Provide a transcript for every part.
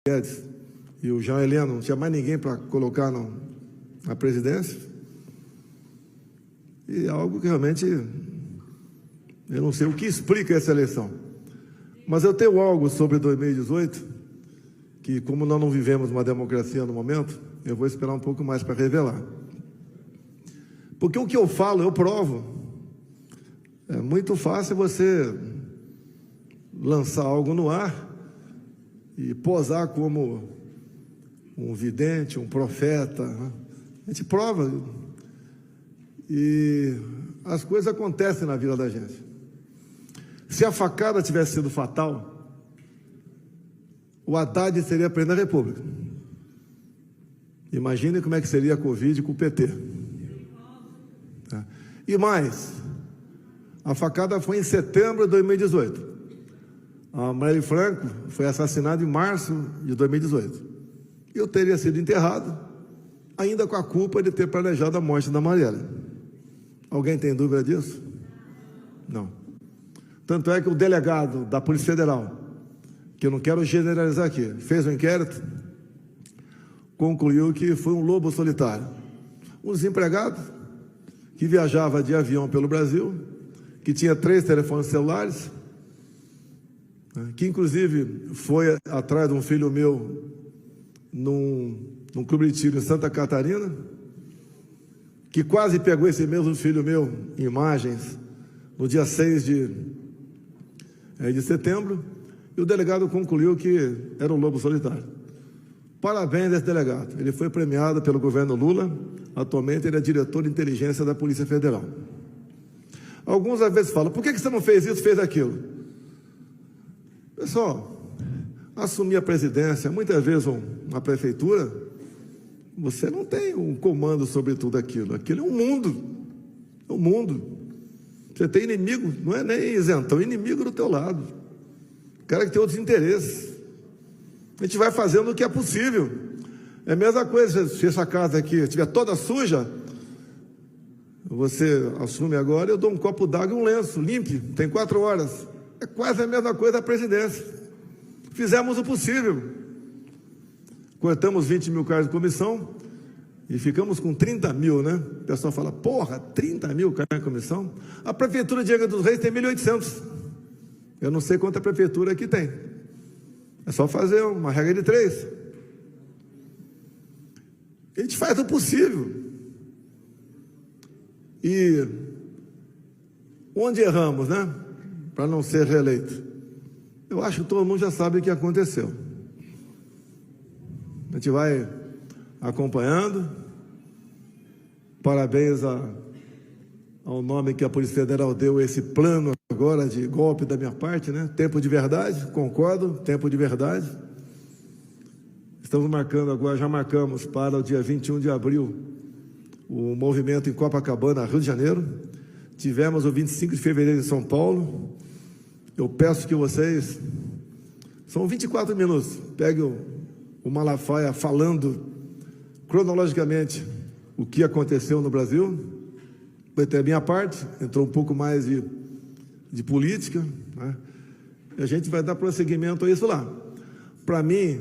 Guedes e o Jean Heleno, não tinha mais ninguém para colocar na presidência. E é algo que realmente eu não sei o que explica essa eleição. Mas eu tenho algo sobre 2018, que como nós não vivemos uma democracia no momento, eu vou esperar um pouco mais para revelar. Porque o que eu falo, eu provo. É muito fácil você lançar algo no ar e posar como um vidente, um profeta, né? A gente prova. E as coisas acontecem na vida da gente. Se a facada tivesse sido fatal, o Haddad seria presidente da República. Imagine como é que seria a Covid com o PT. E mais, a facada foi em setembro de 2018. A Marielle Franco foi assassinada em março de 2018. Eu teria sido enterrado, ainda com a culpa de ter planejado a morte da Marielle. Alguém tem dúvida disso? Não. Tanto é que o delegado da Polícia Federal, que eu não quero generalizar aqui, fez um inquérito, concluiu que foi um lobo solitário. Um desempregado que viajava de avião pelo Brasil, que tinha 3 telefones celulares, que inclusive foi atrás de um filho meu num clube de tiro em Santa Catarina, que quase pegou esse mesmo filho meu em imagens no dia 6 de setembro, e o delegado concluiu que era um lobo solitário. Parabéns a esse delegado, ele foi premiado pelo governo Lula, atualmente ele é diretor de inteligência da Polícia Federal. Alguns às vezes falam, por que você não fez isso, fez aquilo? Pessoal, assumir a presidência, muitas vezes uma prefeitura, você não tem um comando sobre tudo aquilo. Aquilo é um mundo. É um mundo. Você tem inimigo, não é nem isentão, inimigo do teu lado. Cara que tem outros interesses. A gente vai fazendo o que é possível. É a mesma coisa, se essa casa aqui estiver toda suja, você assume agora, eu dou um copo d'água e um lenço, limpe, tem 4 horas. É quase a mesma coisa da presidência. Fizemos o possível. Cortamos 20 mil cargos de comissão e ficamos com 30 mil, né? O pessoal fala, porra, 30 mil cargos de comissão? A prefeitura de Angra dos Reis tem 1.800. Eu não sei quanta prefeitura aqui tem. É só fazer uma regra de 3. A gente faz o possível. E onde erramos, né? Para não ser reeleito. Eu acho que todo mundo já sabe o que aconteceu. A gente vai acompanhando. Parabéns ao nome que a Polícia Federal deu esse plano agora de golpe da minha parte, né? Tempo de verdade, concordo, tempo de verdade. Estamos marcando agora, já marcamos para o dia 21 de abril o movimento em Copacabana, Rio de Janeiro. Tivemos o 25 de fevereiro em São Paulo. Eu peço que vocês, são 24 minutos, peguem o Malafaia falando cronologicamente o que aconteceu no Brasil. Vai ter a minha parte, entrou um pouco mais de política, né? E a gente vai dar prosseguimento a isso lá. Para mim,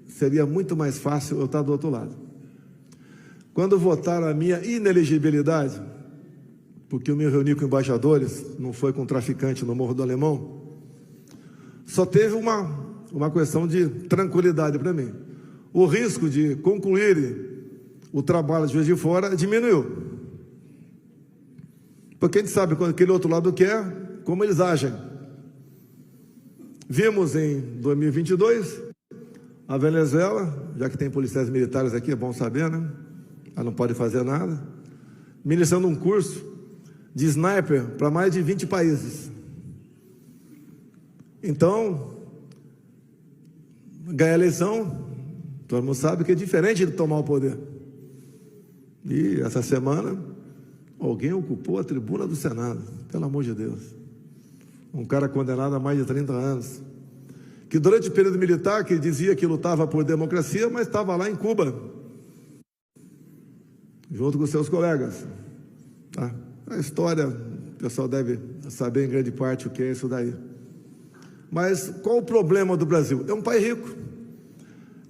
seria muito mais fácil eu estar do outro lado. Quando votaram a minha inelegibilidade, porque eu me reuni com embaixadores, não foi com traficante no Morro do Alemão, só teve uma questão de tranquilidade para mim. O risco de concluir o trabalho de Juiz de Fora diminuiu. Porque a gente sabe quando aquele outro lado quer, como eles agem. Vimos em 2022, a Venezuela, já que tem policiais militares aqui, é bom saber, né? Ela não pode fazer nada, ministrando um curso de sniper para mais de 20 países. Então, ganhar a eleição, todo mundo sabe que é diferente de tomar o poder. E essa semana, alguém ocupou a tribuna do Senado, pelo amor de Deus. Um cara condenado a mais de 30 anos, que durante o período militar, que dizia que lutava por democracia, mas estava lá em Cuba, junto com seus colegas. Tá? A história, o pessoal deve saber em grande parte o que é isso daí. Mas qual o problema do Brasil? É um país rico.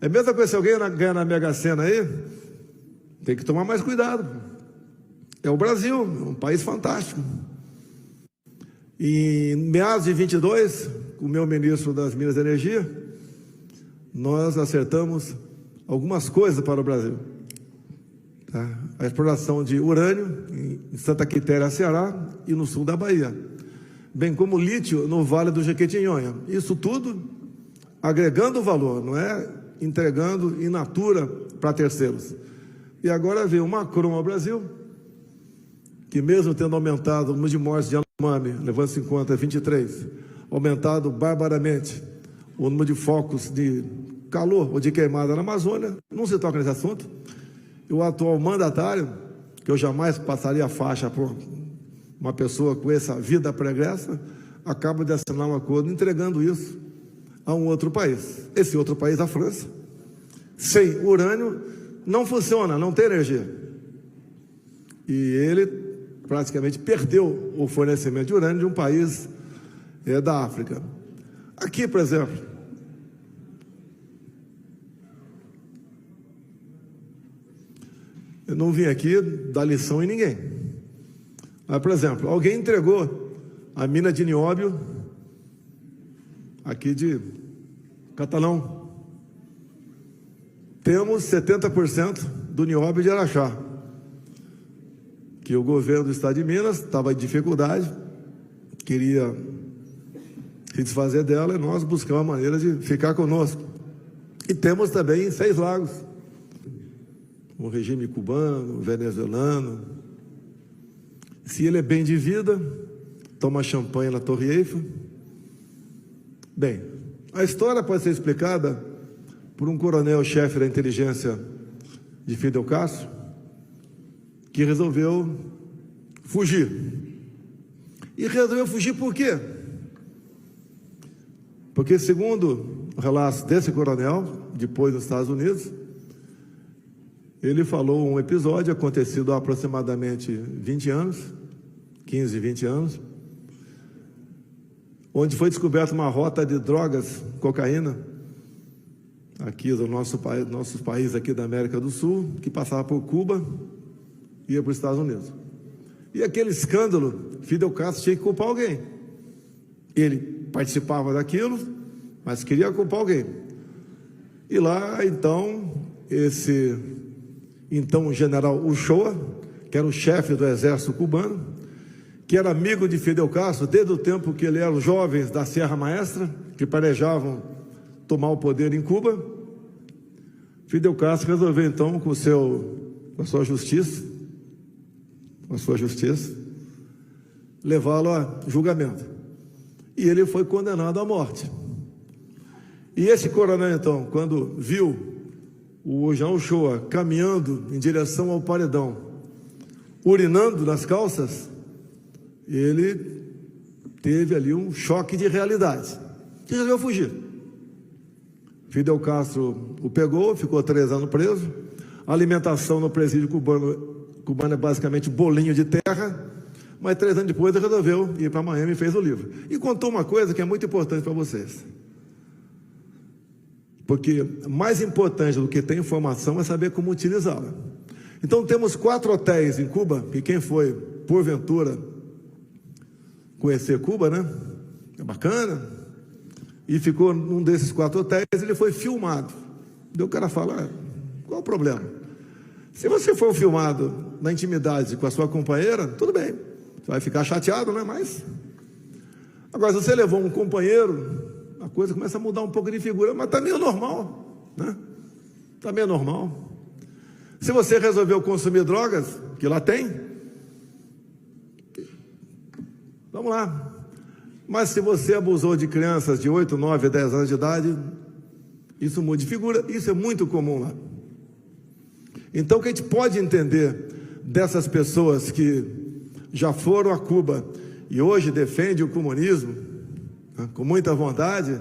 É a mesma coisa, se alguém ganhar na Mega Sena aí, tem que tomar mais cuidado. É o Brasil, é um país fantástico. E em meados de 22, com o meu ministro das Minas e Energia, nós acertamos algumas coisas para o Brasil. Tá? A exploração de urânio em Santa Quitéria, Ceará, e no sul da Bahia, bem como lítio no Vale do Jequitinhonha. Isso tudo agregando valor, não é entregando in natura para terceiros. E agora vem o Macron ao Brasil, que mesmo tendo aumentado o número de mortes de Yanomami, levando-se em conta 23, aumentado barbaramente o número de focos de calor ou de queimada na Amazônia, não se toca nesse assunto. E o atual mandatário, que eu jamais passaria a faixa por uma pessoa com essa vida pregressa, acaba de assinar um acordo entregando isso a um outro país. Esse outro país, a França, sem urânio, não funciona, não tem energia. E ele praticamente perdeu o fornecimento de urânio de um país da África. Aqui, por exemplo, eu não vim aqui dar lição em ninguém. Mas, por exemplo, alguém entregou a mina de nióbio aqui de Catalão. Temos 70% do nióbio de Araxá, que o governo do estado de Minas estava em dificuldade, queria se desfazer dela, e nós buscamos uma maneira de ficar conosco. E temos também em 6 Lagos, o regime cubano, venezuelano. Se ele é bem de vida, toma champanhe na Torre Eiffel. Bem, a história pode ser explicada por um coronel-chefe da inteligência de Fidel Castro, que resolveu fugir. E resolveu fugir por quê? Porque, segundo o relato desse coronel, depois nos Estados Unidos, ele falou um episódio acontecido há aproximadamente 20 anos, 15, 20 anos, onde foi descoberta uma rota de drogas, cocaína, aqui do nosso país aqui da América do Sul, que passava por Cuba e ia para os Estados Unidos. E aquele escândalo, Fidel Castro tinha que culpar alguém. Ele participava daquilo, mas queria culpar alguém. E lá, então, esse general Uchoa, que era o chefe do exército cubano, que era amigo de Fidel Castro desde o tempo que ele era os jovens da Serra Maestra, que planejavam tomar o poder em Cuba. Fidel Castro resolveu então com a sua justiça, levá-lo a julgamento. E ele foi condenado à morte. E esse coronel então, quando viu o Jean Uchoa caminhando em direção ao paredão, urinando nas calças, ele teve ali um choque de realidade e resolveu fugir. Fidel Castro o pegou, ficou 3 anos preso. A alimentação no presídio cubano é basicamente bolinho de terra, mas 3 anos depois ele resolveu ir para Miami e fez o livro. E contou uma coisa que é muito importante para vocês, porque mais importante do que ter informação é saber como utilizá-la. Então temos 4 hotéis em Cuba, que quem foi, porventura, conhecer Cuba, né? É bacana. E ficou num desses 4 hotéis, ele foi filmado. Daí o cara fala, qual o problema? Se você for filmado na intimidade com a sua companheira, tudo bem. Você vai ficar chateado, né? Mas agora, se você levou um companheiro, a coisa começa a mudar um pouco de figura, mas está meio normal, né? Está meio normal. Se você resolveu consumir drogas, que lá tem, vamos lá. Mas se você abusou de crianças de 8, 9, 10 anos de idade, isso muda de figura, isso é muito comum lá. Então, o que a gente pode entender dessas pessoas que já foram a Cuba e hoje defendem o comunismo, né, com muita vontade,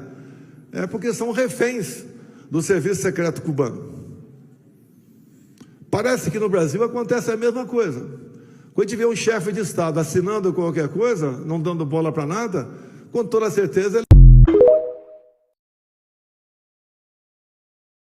é porque são reféns do serviço secreto cubano. Parece que no Brasil acontece a mesma coisa. Quando a gente vê um chefe de Estado assinando qualquer coisa, não dando bola para nada, com toda certeza ele